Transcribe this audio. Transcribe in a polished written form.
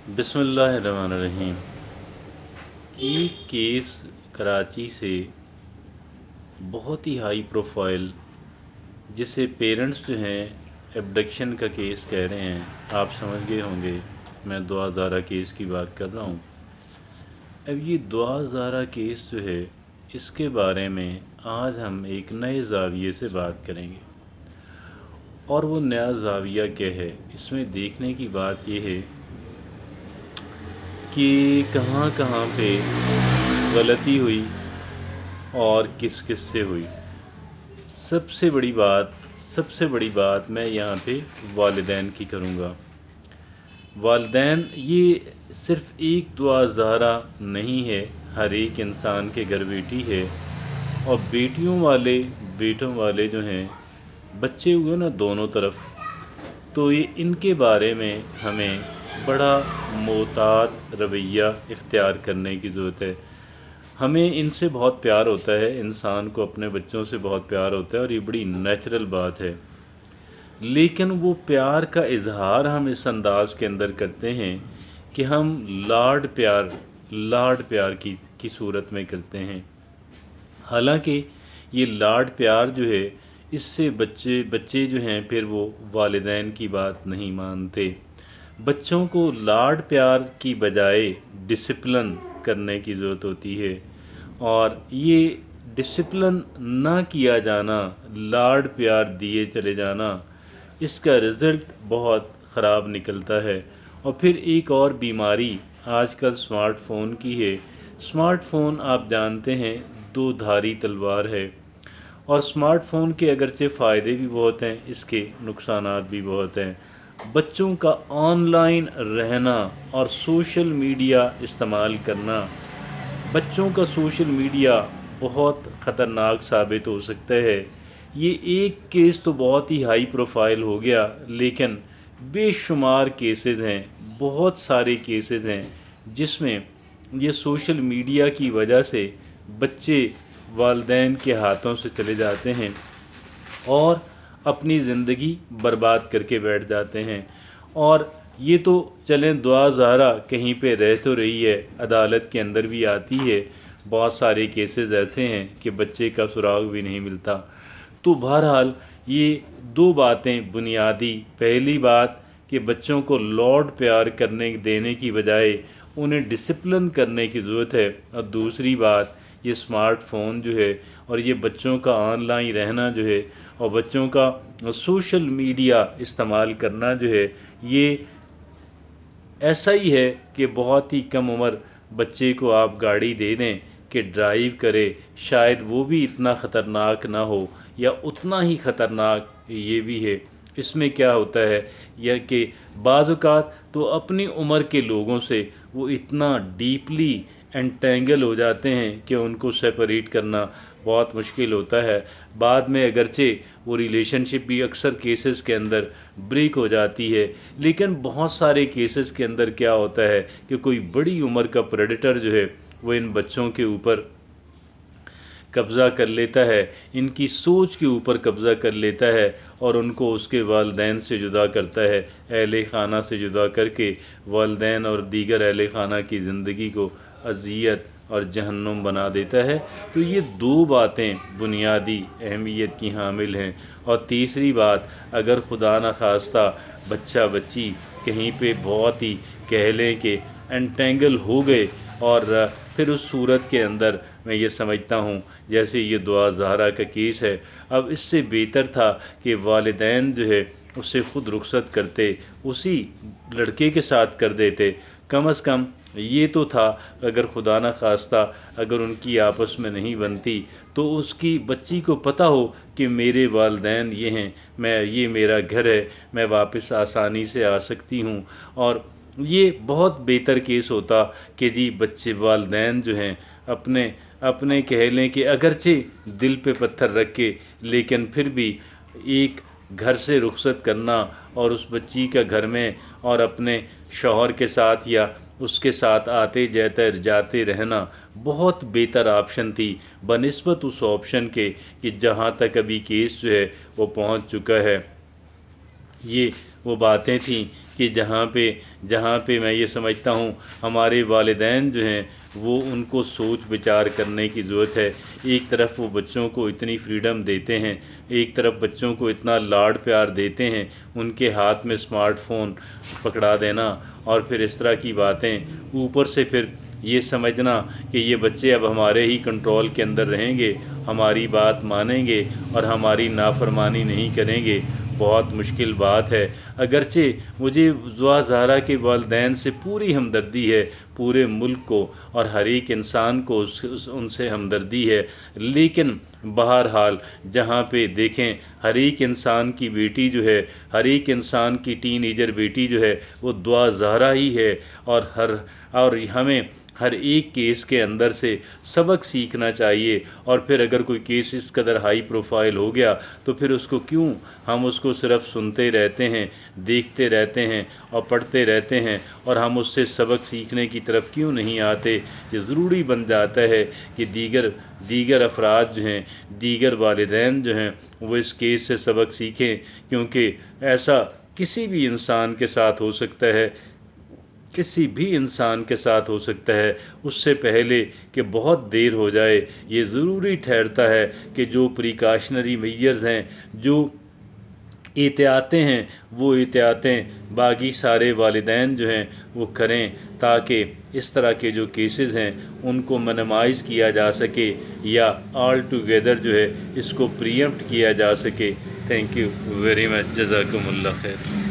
बिस्मिल्लाहिर्रहमानिर्रहीम। एक केस कराची से बहुत ही हाई प्रोफाइल, जिसे पेरेंट्स जो हैं एब्डक्शन का केस कह रहे हैं। आप समझ गए होंगे मैं दुआ ज़ारा केस की बात कर रहा हूँ। अब ये दुआ ज़ारा केस जो है, इसके बारे में आज हम एक नए ज़ाविये से बात करेंगे। और वो नया ज़ाविया क्या है, इसमें देखने की बात ये है कि कहाँ कहाँ पे गलती हुई और किस किस से हुई। सबसे बड़ी बात मैं यहाँ पे वालिदैन की करूँगा। वालिदैन ये सिर्फ़ एक दुआ ज़हरा नहीं है, हर एक इंसान के घर बेटी है। और बेटों वाले जो हैं, बच्चे हुए ना दोनों तरफ, तो ये इनके बारे में हमें बड़ा मोहतात रवैया इख्तियार करने की ज़रूरत है। हमें इनसे बहुत प्यार होता है, इंसान को अपने बच्चों से बहुत प्यार होता है और ये बड़ी नेचुरल बात है। लेकिन वो प्यार का इजहार हम इस अंदाज के अंदर करते हैं कि हम लाड प्यार की सूरत में करते हैं। हालांकि ये लाड प्यार जो है, इससे बच्चे जो हैं फिर वो वालिदैन की बात नहीं मानते। बच्चों को लाड प्यार की बजाय डिसिप्लिन करने की ज़रूरत होती है। और ये डिसिप्लिन ना किया जाना, लाड प्यार दिए चले जाना, इसका रिज़ल्ट बहुत ख़राब निकलता है। और फिर एक और बीमारी आजकल स्मार्टफ़ोन की है। स्मार्टफ़ोन आप जानते हैं दो धारी तलवार है। और स्मार्टफ़ोन के अगरचे फ़ायदे भी बहुत हैं, इसके नुकसानात भी बहुत हैं। बच्चों का ऑनलाइन रहना और सोशल मीडिया इस्तेमाल करना, बच्चों का सोशल मीडिया बहुत ख़तरनाक साबित हो सकता है। ये एक केस तो बहुत ही हाई प्रोफाइल हो गया, लेकिन बेशुमार केसेस हैं, बहुत सारे केसेस हैं जिसमें ये सोशल मीडिया की वजह से बच्चे वालिदैन के हाथों से चले जाते हैं और अपनी ज़िंदगी बर्बाद करके बैठ जाते हैं। और ये तो चलें, दुआ ज़ारा कहीं पे रह तो रही है, अदालत के अंदर भी आती है। बहुत सारे केसेस ऐसे हैं कि बच्चे का सुराग भी नहीं मिलता। तो बहरहाल ये दो बातें बुनियादी, पहली बात कि बच्चों को लौट प्यार करने देने की बजाय उन्हें डिसिप्लिन करने की ज़रूरत है। और दूसरी बात, ये स्मार्टफ़ोन जो है और ये बच्चों का ऑनलाइन रहना जो है और बच्चों का सोशल मीडिया इस्तेमाल करना जो है, ये ऐसा ही है कि बहुत ही कम उम्र बच्चे को आप गाड़ी दे दें कि ड्राइव करे, शायद वो भी इतना ख़तरनाक ना हो या उतना ही ख़तरनाक ये भी है। इसमें क्या होता है यह कि बाज़ औक़ात तो अपनी उम्र के लोगों से वो इतना डीपली एंटेंगल हो जाते हैं कि उनको सेपरेट करना बहुत मुश्किल होता है। बाद में अगरचे वो रिलेशनशिप भी अक्सर केसेस के अंदर ब्रेक हो जाती है, लेकिन बहुत सारे केसेस के अंदर क्या होता है कि कोई बड़ी उम्र का प्रेडेटर जो है वो इन बच्चों के ऊपर कब्ज़ा कर लेता है, इनकी सोच के ऊपर कब्ज़ा कर लेता है और उनको उसके वालिदैन से जुदा करता है, अहले ख़ाना से जुदा करके वालिदैन और दीगर अहले ख़ाना की ज़िंदगी को अज़ियत और जहन्नुम बना देता है। तो ये दो बातें बुनियादी अहमियत की हामिल हैं। और तीसरी बात, अगर खुदा न खास्ता बच्चा बच्ची कहीं पे बहुत ही कह लें कि एंटेंगल हो गए, और फिर उस सूरत के अंदर मैं ये समझता हूँ जैसे ये दुआ ज़हरा का केस है, अब इससे बेहतर था कि वालिदैन जो है उससे ख़ुद रुखसत करते, उसी लड़के के साथ कर देते। कम अज़ कम ये तो था, अगर खुदा न खास्ता अगर उनकी आपस में नहीं बनती तो उसकी बच्ची को पता हो कि मेरे वालिदैन ये हैं, ये मेरा घर है, मैं वापस आसानी से आ सकती हूँ। और ये बहुत बेहतर केस होता कि जी बच्चे वालिदैन जो हैं अपने अपने कह लें कि अगरचे दिल पे पत्थर रख के, लेकिन फिर भी एक घर से रुखसत करना और उस बच्ची का घर में और अपने शौहर के साथ या उसके साथ आते जाते रहना बहुत बेहतर ऑप्शन थी बनिस्बत उस ऑप्शन के कि जहाँ तक अभी केस जो है वो पहुँच चुका है। ये वो बातें थीं کہ جہاں پہ میں یہ سمجھتا ہوں ہمارے والدین جو ہیں وہ ان کو سوچ بچار کرنے کی ضرورت ہے۔ ایک طرف وہ بچوں کو اتنی فریڈم دیتے ہیں، ایک طرف بچوں کو اتنا لاڈ پیار دیتے ہیں، ان کے ہاتھ میں اسمارٹ فون پکڑا دینا اور پھر اس طرح کی باتیں، اوپر سے پھر یہ سمجھنا کہ یہ بچے اب ہمارے ہی کنٹرول کے اندر رہیں گے، ہماری بات مانیں گے اور ہماری نافرمانی نہیں کریں گے، بہت مشکل بات ہے۔ اگرچہ مجھے زوا زہرا کے والدین سے پوری ہمدردی ہے، پورے ملک کو اور ہر ایک انسان کو ان سے ہمدردی ہے، لیکن بہرحال جہاں پہ دیکھیں ہر ایک انسان کی بیٹی جو ہے، ہر ایک انسان کی ٹین ایجر بیٹی جو ہے وہ دعا زہرا ہی ہے، اور ہمیں ہر ایک کیس کے اندر سے سبق سیکھنا چاہیے۔ اور پھر اگر کوئی کیس اس قدر ہائی پروفائل ہو گیا تو پھر اس کو کیوں ہم اس کو صرف سنتے رہتے ہیں، دیکھتے رہتے ہیں اور پڑھتے رہتے ہیں، اور ہم اس سے سبق سیکھنے کی طرف کیوں نہیں آتے؟ یہ ضروری بن جاتا ہے کہ دیگر افراد جو ہیں، دیگر والدین جو ہیں وہ اس کیس سے سبق سیکھیں، کیونکہ ایسا کسی بھی انسان کے ساتھ ہو سکتا ہے، کسی بھی انسان کے ساتھ ہو سکتا ہے۔ اس سے پہلے کہ بہت دیر ہو جائے یہ ضروری ٹھہرتا ہے کہ جو پریکاشنری میئرز ہیں، جو احتیاطیں ہیں، وہ احتیاطیں باقی سارے والدین جو ہیں وہ کریں، تاکہ اس طرح کے جو کیسز ہیں ان کو منیمائز کیا جا سکے یا آل ٹوگیدر جو ہے اس کو پری ایمپٹ کیا جا سکے۔ تھینک یو ویری مچ، جزاکم اللہ خیر۔